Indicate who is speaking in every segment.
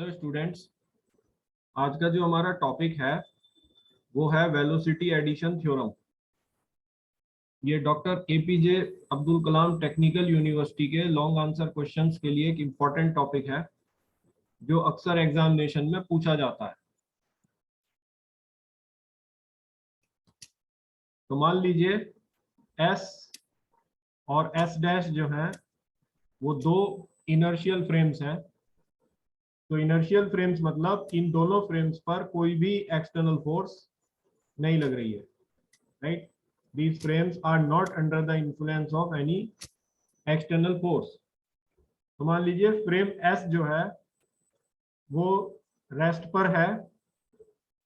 Speaker 1: Hello students, आज का जो हमारा टॉपिक है वो है वेलोसिटी एडिशन थ्योरम। ये doctor APJ Abdul Kalam technical university के लॉन्ग आंसर क्वेश्चंस के लिए एक इम्पॉर्टेंट टॉपिक है जो अक्सर एग्जामिनेशन में पूछा जाता है। तो मान लीजिए एस और एस डैश जो है वो दो इनर्शियल फ्रेम्स हैं। तो इनर्शियल फ्रेम्स मतलब इन दोनों फ्रेम्स पर कोई भी एक्सटर्नल फोर्स नहीं लग रही है, right. These frames are not under the influence of any external force। तो मान लीजिए फ्रेम S जो है वो रेस्ट पर है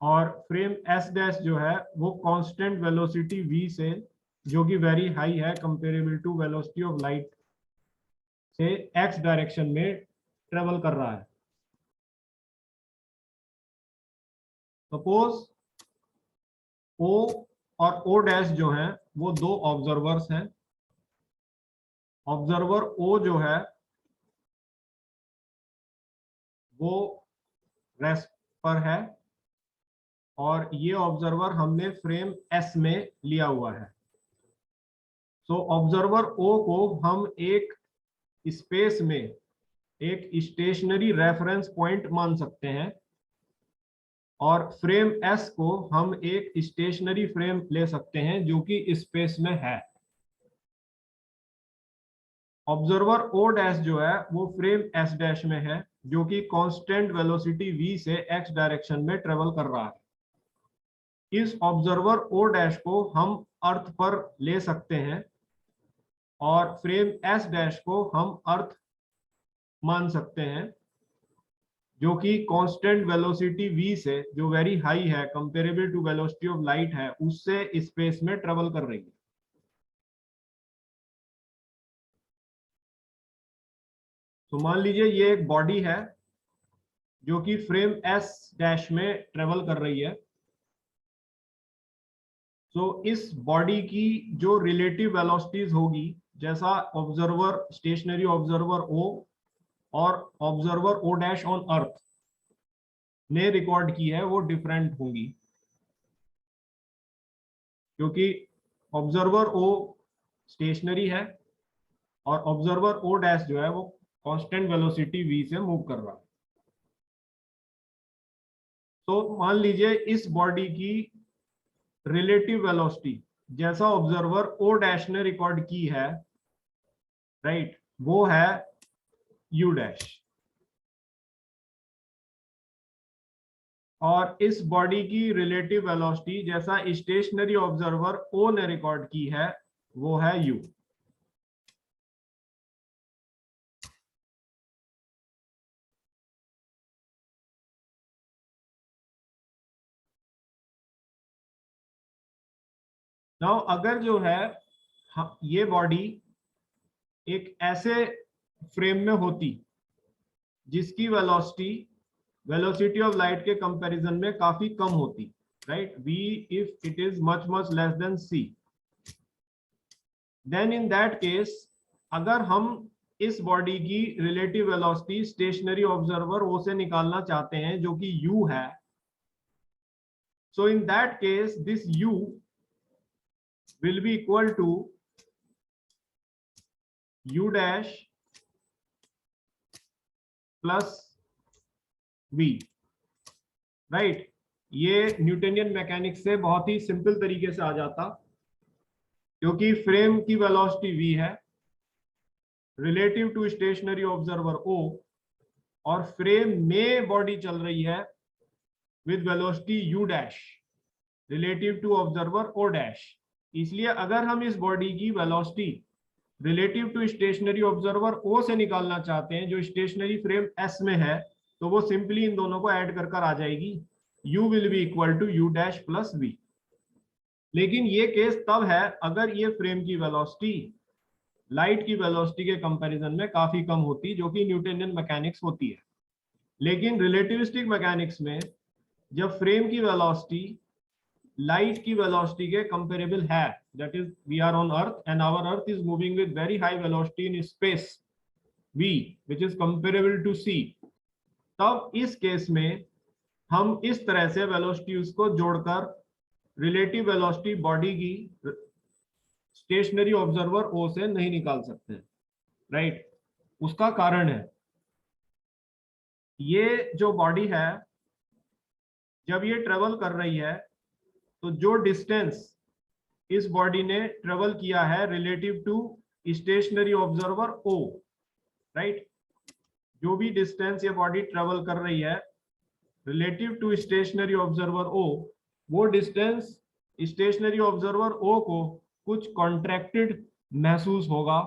Speaker 1: और फ्रेम S डैश जो है वो कांस्टेंट वेलोसिटी v से, जो कि वेरी हाई है comparable to velocity of light से, x डायरेक्शन में ट्रेवल कर रहा है। सपोज O और O डैश जो है वो दो ऑब्जर्वर्स हैं। ऑब्जर्वर O जो है वो रेस्ट पर है और ये ऑब्जर्वर हमने फ्रेम S में लिया हुआ है। सो ऑब्जर्वर O को हम एक स्पेस में एक स्टेशनरी रेफरेंस पॉइंट मान सकते हैं और फ्रेम S को हम एक स्टेशनरी फ्रेम ले सकते हैं जो कि स्पेस में है। ऑब्जर्वर O डैश जो है वो फ्रेम S डैश में है जो कि कांस्टेंट वेलोसिटी v से x डायरेक्शन में ट्रेवल कर रहा है। इस ऑब्जर्वर O डैश को हम अर्थ पर ले सकते हैं और फ्रेम S डैश को हम अर्थ मान सकते हैं जो कि कांस्टेंट वेलोसिटी v से, जो वेरी हाई है comparable to velocity of light है, उससे स्पेस में ट्रेवल कर रही है। तो मान लीजिए ये एक बॉडी है जो कि फ्रेम S डैश में ट्रेवल कर रही है। तो इस बॉडी की जो रिलेटिव वेलोसिटीज होगी, जैसा ऑब्जर्वर स्टेशनरी ऑब्जर्वर O और observer O dash on earth ने रिकॉर्ड की है, वो डिफरेंट होंगी क्योंकि ऑब्जर्वर O स्टेशनरी है और ऑब्जर्वर O डैश जो है वो कांस्टेंट वेलोसिटी v से मूव कर रहा है। तो मान लीजिए इस बॉडी की रिलेटिव वेलोसिटी जैसा ऑब्जर्वर O डैश ने रिकॉर्ड की है, राइट, वो है u डैश। और इस बॉडी की रिलेटिव वेलोसिटी जैसा स्टेशनरी ऑब्जर्वर O ने रिकॉर्ड की है, वो है u। नाउ अगर जो है ये बॉडी एक ऐसे फ्रेम में होती जिसकी वेलोसिटी ऑफ लाइट के कंपैरिजन में काफी कम होती, right, v if it is much less than c, then in that case अगर हम इस बॉडी की relative velocity stationery observer O से निकालना चाहते हैं जो कि u है, so in that case this u will be equal to u dash plus v, right. ये न्यूटनियन मैकेनिक्स से बहुत ही सिंपल तरीके से आ जाता क्योंकि फ्रेम की वेलोसिटी v है relative to stationary observer O और फ्रेम में बॉडी चल रही है with velocity u dash relative to observer O dash. इसलिए अगर हम इस बॉडी की velocity relative to stationary observer O से निकालना चाहते हैं जो स्टेशनरी फ्रेम S में है, तो वो सिंपली इन दोनों को ऐड कर आ जाएगी, u will be equal to u dash plus v। लेकिन ये केस तब है अगर ये फ्रेम की वेलोसिटी लाइट की वेलोसिटी के कंपैरिजन में काफी कम होती, जो कि न्यूटनियन मैकेनिक्स होती है। लेकिन रिलेटिविस्टिक मैकेनिक्स में जब फ्रेम की वेलोसिटी लाइट की वेलोसिटी के कंपेरेबल है, that is we are on earth and our earth is moving with very high velocity in space v which is comparable to c, तब इस केस में हम इस तरह से वेलोसिटीज को जोड़कर रिलेटिव वेलोसिटी बॉडी की स्टेशनरी ऑब्जर्वर ओ से नहीं निकाल सकते, राइट। उसका कारण है, ये जो बॉडी है जब ये ट्रेवल कर रही है तो जो डिस्टेंस इस बॉडी ने ट्रेवल किया है relative to stationary observer O, right, जो भी डिस्टेंस ये बॉडी ट्रेवल कर रही है relative to stationary observer O, वो डिस्टेंस स्टेशनरी ऑब्जर्वर ओ को कुछ कॉन्ट्रैक्टेड महसूस होगा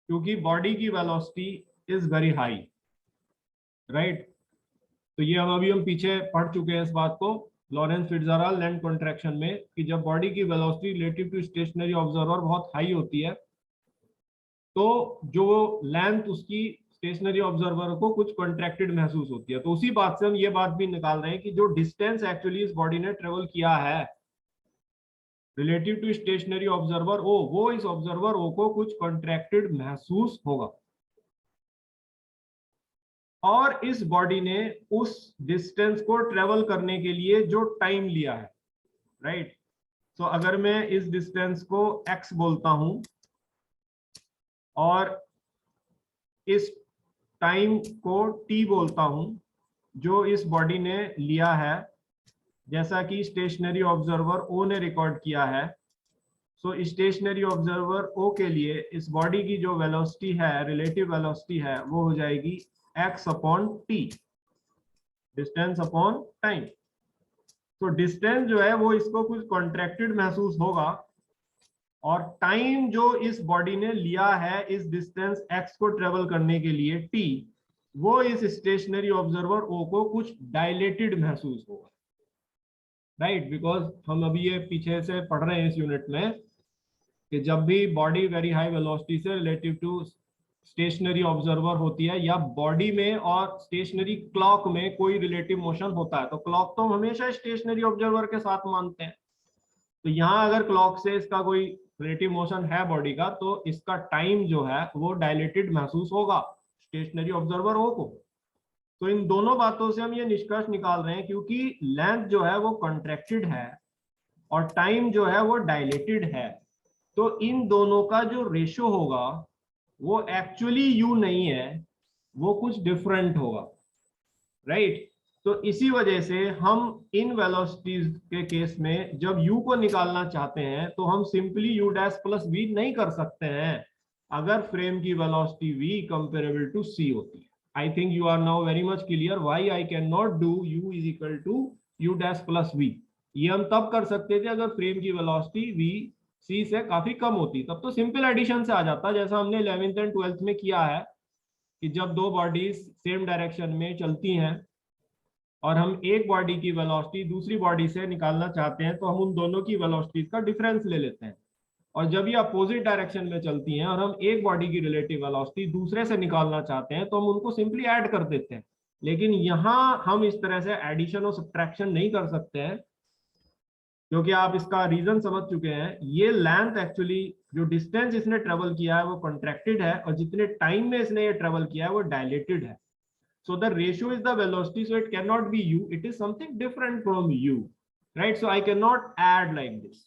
Speaker 1: क्योंकि बॉडी की velocity is very high, right. तो ये हम पीछे पढ़ चुके हैं इस बात को लॉरेंस फिट्जराल्ड लेंथ कॉन्ट्रैक्शन में कि जब बॉडी की velocity relative to stationary observer बहुत हाई होती है तो जो लेंथ उसकी स्टेशनरी ऑब्जर्वर को कुछ कॉन्ट्रैक्टेड महसूस होती है। तो उसी बात से हम ये बात भी निकाल रहे हैं कि जो डिस्टेंस एक्चुअली इस बॉडी ने ट्रेवल किया है relative to stationary observer O, वो इस ऑब्जर्वर ओ को कुछ कॉन्ट्रैक्टेड महसूस होगा। और इस बॉडी ने उस डिस्टेंस को ट्रेवल करने के लिए जो टाइम लिया है, राइट। तो अगर मैं इस डिस्टेंस को x बोलता हूं और इस टाइम को t बोलता हूं जो इस बॉडी ने लिया है, जैसा कि स्टेशनरी ऑब्जर्वर ओ ने रिकॉर्ड किया है, सो स्टेशनरी ऑब्जर्वर ओ के लिए इस बॉडी की जो वेलोसिटी है, रिलेटिव वेलोसिटी है, वो हो जाएगी x upon t, distance upon time. तो डिस्टेंस जो है वो इसको कुछ कॉन्ट्रैक्टेड महसूस होगा और टाइम जो इस बॉडी ने लिया है इस डिस्टेंस x को ट्रेवल करने के लिए t, वो इस स्टेशनरी ऑब्जर्वर ओ को कुछ डायलेटेड महसूस होगा, राइट। बिकॉज हम अभी ये पीछे से पढ़ रहे हैं इस यूनिट में कि जब भी बॉडी वेरी हाई वेलोसिटी से रिलेटिव टू स्टेशनरी ऑब्जर्वर होती है या बॉडी में और स्टेशनरी क्लॉक में कोई रिलेटिव मोशन होता है, तो क्लॉक तो हम हमेशा स्टेशनरी ऑब्जर्वर के साथ मानते हैं। तो यहाँ अगर क्लॉक से इसका कोई रिलेटिव मोशन है बॉडी का, तो इसका टाइम जो है वो डायलेटेड महसूस होगा स्टेशनरी ऑब्जर्वर ओ को। तो इन दोनों बातों से हम ये निष्कर्ष निकाल रहे हैं क्योंकि लेंथ जो है वो कॉन्ट्रैक्टेड है और टाइम जो है वो डायलेटेड है, तो इन दोनों का जो रेशियो होगा वो एक्चुअली यू नहीं है, वो कुछ डिफरेंट होगा, राइट। तो इसी वजह से हम इन वेलोसिटीज के केस में जब u को निकालना चाहते हैं तो हम simply u dash plus v नहीं कर सकते हैं अगर फ्रेम की velocity v comparable to c होती है। I think you are now very much clear why I can not do u is equal to u dash plus v। ये हम तब कर सकते थे अगर फ्रेम की वेलोसिटी v c से काफी कम होती, तब तो सिंपल एडिशन से आ जाता, जैसा हमने 11th एंड 12th में किया है कि जब दो बॉडीज सेम डायरेक्शन में चलती हैं और हम एक बॉडी की वेलोसिटी दूसरी बॉडी से निकालना चाहते हैं तो हम उन दोनों की वेलोसिटीज का डिफरेंस ले लेते हैं, और जब ये अपोजिट डायरेक्शन में चलती हैं और हम एक बॉडी की रिलेटिव वेलोसिटी दूसरे से निकालना चाहते हैं तो हम उनको सिंपली ऐड कर देते हैं। लेकिन यहाँ हम इस तरह से एडिशन और सब्ट्रैक्शन नहीं कर सकते हैं क्योंकि आप इसका रीजन समझ चुके हैं। ये लेंथ एक्चुअली जो डिस्टेंस इसने ट्रेवल किया है वो कॉन्ट्रैक्टेड है और जितने टाइम में इसने ये ट्रेवल किया है वो डायलेटेड है। So the ratio is the velocity, so it cannot be u, it is something different from u, right? So I cannot add like this.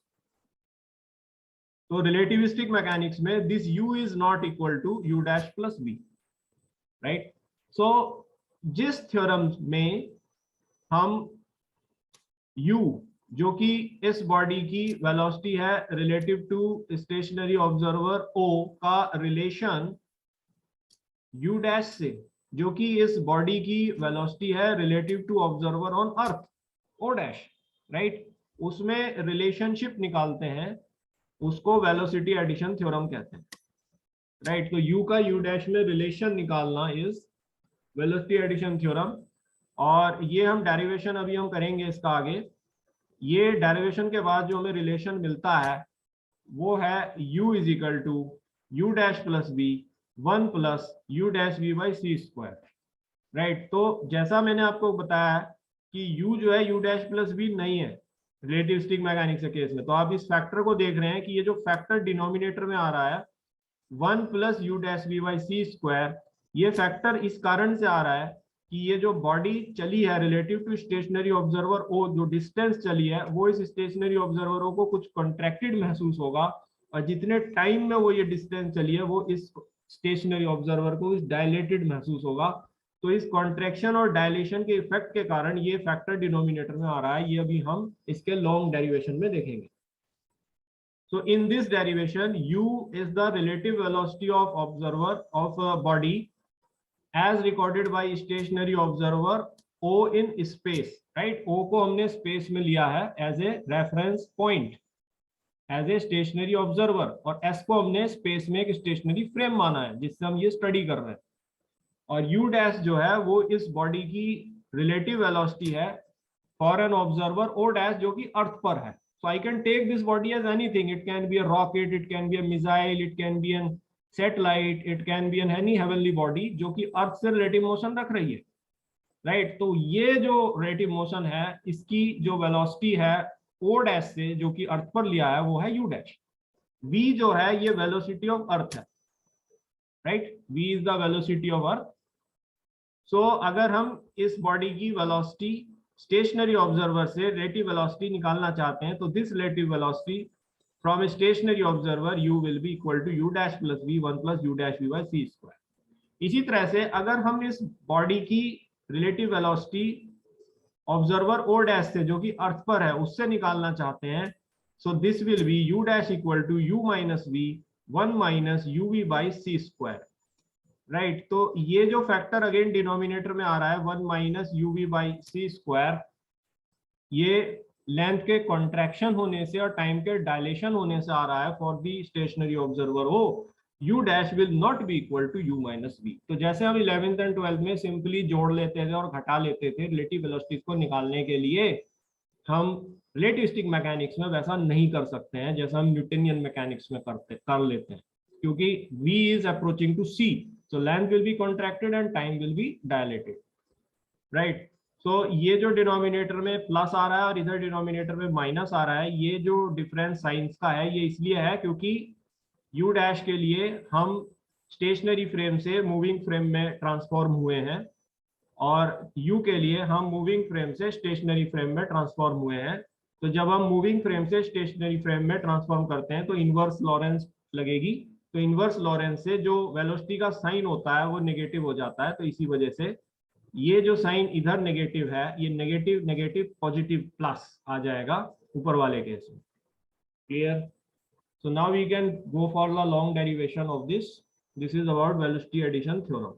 Speaker 1: So relativistic mechanics में this u is not equal to u dash plus v, right? So जिस theorem में हम u जो कि इस body की velocity है relative to stationary observer o का रिलेशन u डैश से जो कि इस बॉडी की वेलोसिटी है relative to observer on earth O dash, right, उसमें रिलेशनशिप निकालते हैं, उसको वेलोसिटी एडिशन थ्योरम कहते हैं, राइट। तो u का u डैश में रिलेशन निकालना इज वेलोसिटी एडिशन थ्योरम। और ये हम डेरिवेशन अभी हम करेंगे इसका आगे। ये डेरिवेशन के बाद जो हमें रिलेशन मिलता है वो है u is equal to u dash plus v 1 plus u dash v by C square, right. तो जैसा मैंने आपको बताया कि u जो है u डैश प्लस v नहीं है रिलेटिविस्टिक मैकेनिक्स के केस में, तो आप इस फैक्टर को देख रहे हैं कि ये जो फैक्टर डिनोमिनेटर में आ रहा है 1 plus u dash v by C square, ये फैक्टर इस कारण से आ रहा है कि ये जो बॉडी चली है रिलेटिव टू स्टेशनरी ऑब्जर्वर, वो जो डिस्टेंस चली है वो इस स्टेशनरी ऑब्जर्वरों को कुछ कॉन्ट्रैक्टेड महसूस होगा, और जितने टाइम में वो ये डिस्टेंस चली है वो इस स्टेशनरी ऑब्जर्वर को डायलेटेड महसूस होगा। तो इस कॉन्ट्रैक्शन और डायलेशन के इफेक्ट के कारण ये फैक्टर डिनोमिनेटर में आ रहा है। ये अभी हम इसके लॉन्ग डेरिवेशन में देखेंगे। So in this derivation, u is the relative velocity of observer of a body as recorded by stationary observer O in space, right? O को हमने space में लिया है as a reference point, as a stationary observer, और S को हमने space में एक stationary frame माना है जिससे हम ये study कर रहे हैं। और u dash जो है वो इस body की relative velocity है for an observer O dash जो कि अर्थ पर है। So I can take this body as anything. It can be a rocket, it can be a missile, it can be a satellite, it can be an any heavenly body जो कि अर्थ से relative motion रख रही है, right? तो ये जो relative motion है इसकी जो velocity है O dash से जो कि अर्थ पर लिया है वो है U dash। V जो है ये velocity of earth है, right? V is the velocity of earth। So अगर हम इस body की velocity स्टेशनरी ऑब्जर्वर से रिलेटिव वेलोसिटी निकालना चाहते हैं तो this relative velocity from stationary observer u will be equal to u dash plus v1 plus u dash v by c square. इसी तरह से अगर हम इस बॉडी की relative velocity observer o dash से जो कि अर्थ पर है उससे निकालना चाहते हैं, so this will be u dash equal to u minus v 1 minus uv by c square, right. तो ये जो फैक्टर अगेन डिनोमिनेटर में आ रहा है 1 minus u v by C square, ये लेंथ के कॉन्ट्रैक्शन होने से और टाइम के डायलेशन होने से आ रहा है फॉर दी स्टेशनरी ऑब्जर्वर हो। u dash will not be equal to u minus v। तो जैसे हम 11th एंड 12th में सिंपली जोड़ लेते थे और घटा लेते थे रिलेटिव वेलोसिटीज को निकालने के लिए, हम रिलेटिविस्टिक मैकेनिक्स में वैसा नहीं कर सकते हैं जैसा हम न्यूटनियन मैकेनिक्स में कर लेते हैं, क्योंकि v is approaching to c, so length will be contracted and time will be dilated, right? So ये जो डिनोमिनेटर में प्लस आ रहा है और इधर डिनोमिनेटर में माइनस आ रहा है, ये जो डिफरेंस साइंस का है ये इसलिए है क्योंकि u डैश के लिए हम स्टेशनरी फ्रेम से मूविंग फ्रेम में ट्रांसफॉर्म हुए हैं और u के लिए हम मूविंग फ्रेम से स्टेशनरी फ्रेम में ट्रांसफॉर्म हुए हैं। तो जब हम मूविंग फ्रेम से स्टेशनरी फ्रेम में ट्रांसफॉर्म करते हैं तो इनवर्स लॉरेंस लगेगी, तो इनवर्स लॉरेंस से जो वेलोसिटी का साइन होता है वो नेगेटिव हो जाता है। तो इसी वजह से ये जो साइन इधर नेगेटिव है ये नेगेटिव नेगेटिव पॉजिटिव प्लस आ जाएगा ऊपर वाले केस में। Clear? So now we can go for the long derivation of this. This is about velocity addition theorem.